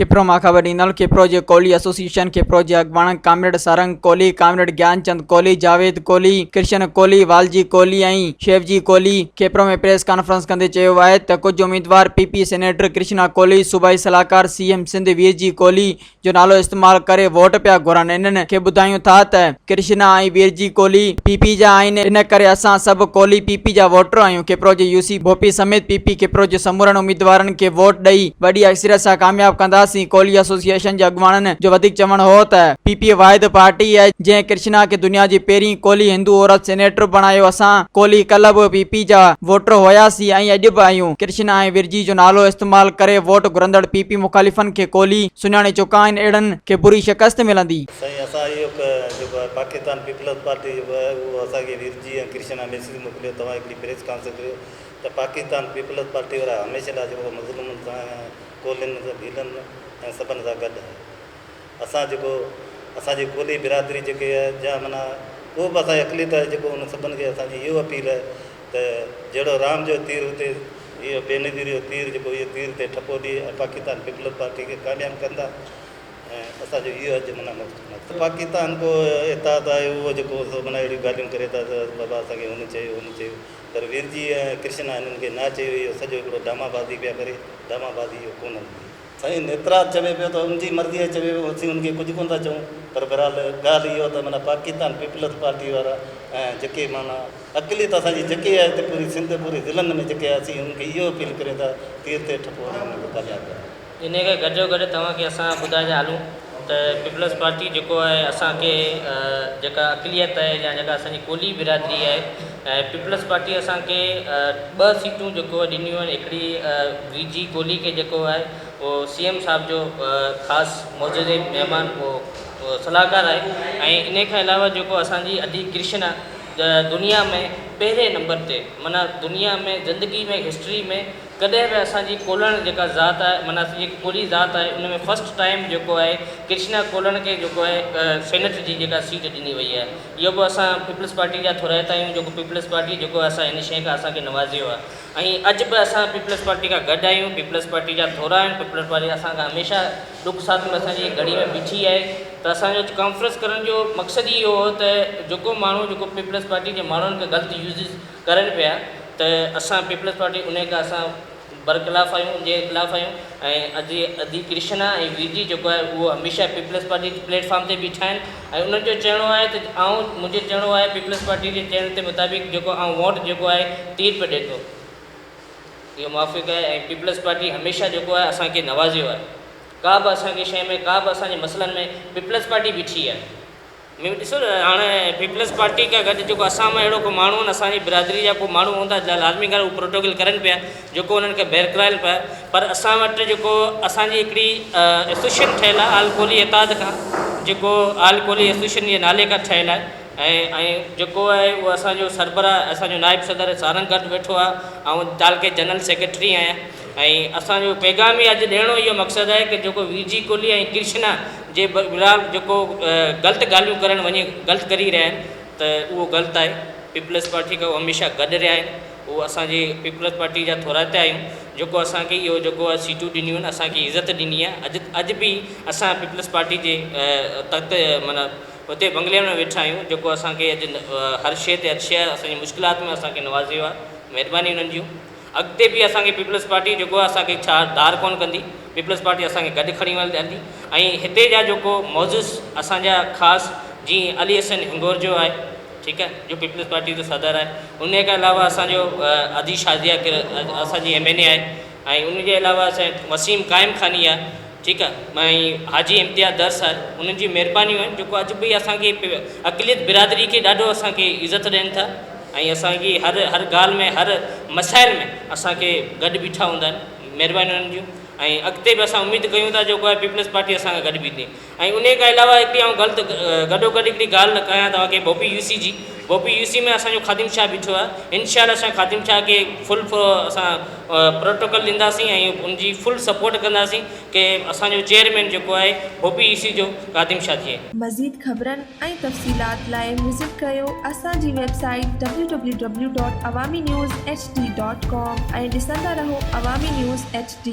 किप्रो माखावर ॾींदड़ किप्रो जे कोहली एसोसिएशन किप्रो जे अॻवान comrade Sarang Kohli comrade Gyanchand Kohli Javed Kohli Krishna Kohli Valji Kohli ऐं शेवजी कोहली किप्रो में प्रेस कॉन्फ्रेंस कंदे चयो आहे त कुझु उम्मीदवार पीपी सेनेटर कृष्णा कोहली सूबाई सलाहकार सीएम सिंध वीरजी कोहली जो नालो इस्तेमाल करे वोट पिया घुरनि। इन्हनि खे ॿुधायूं था त कृष्णा ऐं वीरजी कोहली पीपी जा आहिनि, इन करे असां सभु कोहली पीपी जा वोटर आहियूं। किप्रो जे यूसी भोपी समेत पीपी किप्रो जे समूरनि उम्मीदवारनि खे वोट ॾेई वॾी अक्सरियत सां कामयाब कंदासीं। कोहली एसोसिएशन जे अॻवाननि जो वधीक चवण हो त पीपी वाहिद पार्टी आहे जंहिं कृष्णा खे दुनिया जी पहिरीं कोहली हिंदू औरत सेनेटर बणायो। असां कोहली कल्ह बि पीपी जा वोटर हुयासीं ऐं अॼु बि आहियूं। कृष्णा ऐं विरजी जो नालो इस्तेमाल करे वोट घुरंदड़ पीपी मुखालिफ़नि खे कोहली सुञाणे चुका आहिनि, अहिड़नि खे बुरी शिकस्त मिलंदी। पाकिस्तान पीपल्स पार्टी जो आहे उहो असांखे विरजी ऐं कृष्णा मैसेज मोकिलियो, तव्हां हिकिड़ी प्रेस कॉन्फ्रेंस करियो त पाकिस्तान पीपल्स पार्टी वारा हमेशह लाइ जेको मज़लूमनि सां कोहलियुनि भीलनि ऐं सभिनि सां गॾु आहे। असां जेको असांजी कोहली बिरादरी जेके आहे जा माना को बि असांजी अक़लियत आहे जेको उन सभिनि खे असांजी इहो अपील आहे त जहिड़ो राम जो तीर हुते इहो बेनज़ीर जो तीर जेको इहो तीर ते ठपो ॾिए ऐं पाकिस्तान पीपल्स पार्टी खे कामयाबु कंदा। ऐं असांजो इहो अॼु माना मक़सदु पाकिस्तान को इताद आहे उहो जेको माना अहिड़ियूं ॻाल्हियूं करे था त बाबा असांखे हुन चयो पर वीरजी ऐं कृष्णा हिननि खे न चयो, इहो सॼो हिकिड़ो ड्रामाबाज़ी पिया करे, ड्रामाबाज़ी इहो कोन हलंदी। साईं नेतराज चवे पियो त उनजी मर्ज़ी आहे, चवे पियो असीं उनखे कुझु कोन था चऊं, पर बहरहाल ॻाल्हि इहो त माना पाकिस्तान पीपल्स पार्टी वारा ऐं जेके माना अक़लियत असांजी जेके आहे हिते पूरी सिंध पूरी ज़िलनि में जेके आहे असीं उनखे इहो अपील करियूं था तीर ते ठपो उनखे कामयाबु कयो। इन खे गॾो तव्हांखे असां ॿुधाए हलूं त पीपल्स पार्टी जेको आहे असांखे जेका अक़लियत आहे या जेका असांजी कोहली बिरादरी आहे ऐं पीपल्स पार्टी असांखे 2 सीटूं जेको ॾिनियूं आहिनि। हिकिड़ी वीरजी कोहली खे जेको आहे उहो सीएम साहिब जो ख़ासि मौजूदे महिमान उहो सलाहकार आहे ऐं इन खां अलावा जेको असांजी अदी कृष्णा दुनिया में पहिरें नंबर ते माना दुनिया में ज़िंदगी में हिस्ट्री में कॾहिं बि असांजी कोलण जेका ज़ात आहे माना असांजी कोहली ज़ात आहे उन में फस्ट टाइम जेको आहे कृष्णा कोलण खे जेको आहे सेनेट जी जेका सीट ॾिनी वई आहे। इहो बि असां पीपल्स पार्टी जा थोराइता आहियूं जेको पीपल्स पार्टी जेको असां हिन शइ खां असांखे नवाज़ियो आहे ऐं अॼु बि असां पीपल्स पार्टी खां गॾु आहियूं। पीपल्स पार्टी जा थोरा आहिनि, पीपल्स पार्टी असांखां हमेशह दुख साथ में असांजी घड़ी में बीठी आहे। त असांजो कॉन्फ्रेंस करण जो मक़सदु ई इहो हो त जेको माण्हू जेको पीपल्स पार्टी जे माण्हुनि खे ग़लति यूज़िस करनि पिया त असां पीपल्स पार्टी उन खां असां बरख़िलाफ़ आहियूं, जे ख़िलाफ़ आहियूं ऐं अदी कृष्णा ऐं वीरजी जेको आहे उहो हमेशह पीपल्स पार्टी प्लेटफॉर्म ते बीठा आहिनि ऐं उन्हनि जो चवणो आहे त मुंहिंजो चवणो आहे पीपल्स पार्टी जे चवण ते मुताबिक़ जेको वोट जेको आहे तीर पे ॾिए थो, इहो मुआफ़िक़ आहे ऐं पीपल्स पार्टी हमेशह जेको आहे असांखे नवाज़ियो आहे। का बि असांखे शइ में का बि असांजे मसइलनि में पीपल्स पार्टी बीठी आहे। ॾिसो हाणे पीपल्स पार्टी खां गॾु जेको असां में अहिड़ो को माण्हू आहिनि असांजी बिरादरी जा को माण्हू हूंदा लाज़मी ॻाल्हि उहो प्रोटोकॉल करनि पिया जेको उन्हनि खे बैर कराइनि पिया, पर असां वटि जेको असांजी हिकिड़ी एसोसिएशन ठहियलु आहे आल कोहली इताद खां, जेको आल कोहली एसोसिएशन जे नाले खां ठहियलु आहे ऐं जेको आहे उहो असांजो सरबराह असांजो नाइब सदर सारंग गॾु वेठो आहे ऐं तालके जनरल सेक्रेटरी आहियां ऐं असांजो पैगाम ई अॼु ॾियणो इहो मक़सदु आहे की जेको वीरजी कोहली ऐं कृष्णा जे ख़िलाफ़ जेको ग़लति ॻाल्हियूं करणु वञी ग़लति करी रहिया आहिनि त उहो ग़लति आहे। पीपल्स पार्टी खां हमेशह गॾु रहिया आहिनि, उहो असांजी पीपल्स पार्टी जा थोराइता आहियूं जेको असांखे इहो जेको आहे सीटूं ॾिनियूं आहिनि असांखे इज़त ॾिनी आहे। अॼु बि असां पीपल्स पार्टी जे तख़्त माना हुते बंगले में वेठा आहियूं जेको असांखे अॼु हर शइ ते हर शइ असांजी मुश्किलात में असांखे नवाज़ियो आहे। महिरबानी उन्हनि जूं। अॻिते बि असांखे पीपल्स पार्टी जेको आहे असांखे छा धार कोन कंदी, पीपल्स पार्टी असांखे गॾु खणी हलंदी ऐं हिते जा जेको मौजूस असांजा ख़ासि जीअं अली हसन हिंगोर जो आहे, ठीकु आहे, जो पीपल्स पार्टी जो सदर आहे। उन खां अलावा असांजो अदी शादिया असांजी MNA आहे ऐं उनजे अलावा असांजो वसीम क़ाइम खानी आहे, ठीकु आहे, ऐं हाजी इम्तियाज़ दर्स आहे। उन्हनि जी महिरबानियूं आहिनि जेको अॼु बि असांखे अक़लियत बिरादरी खे ॾाढो असांखे इज़त ॾियनि था ऐं असांजी हर ॻाल्हि में हर मसाइल में असांखे गॾु बीठा हूंदा आहिनि। महिरबानी उन्हनि जूं ऐं अॻिते बि असां उमेदु कयूं था जेको आहे पीपल्स पार्टी असांखां गॾु बीठी ऐं उन खां अलावा हिकिड़ी ग़लति गॾोगॾु हिकिड़ी ॻाल्हि न कयां तव्हांखे भोपी UC जी। भोपी UC में असांजो ख़ादिम शाह बीठो आहे। इंशाअल्लाह असां ख़ादिम शाह खे फुल असां प्रोटोकॉल ॾींदासीं ऐं उनजी फुल सपोर्ट कंदासीं कि असांजो चेयरमैन जेको आहे भोपी UC जो ख़ादिम शाह थिए। मज़ीद ख़बरनि ऐं तफ़सीलात लाइ विज़िट कयो असांजी वेबसाइट www.awamiNewsHD.com ऐं ॾिसंदा रहो अवामी न्यूज़ HD।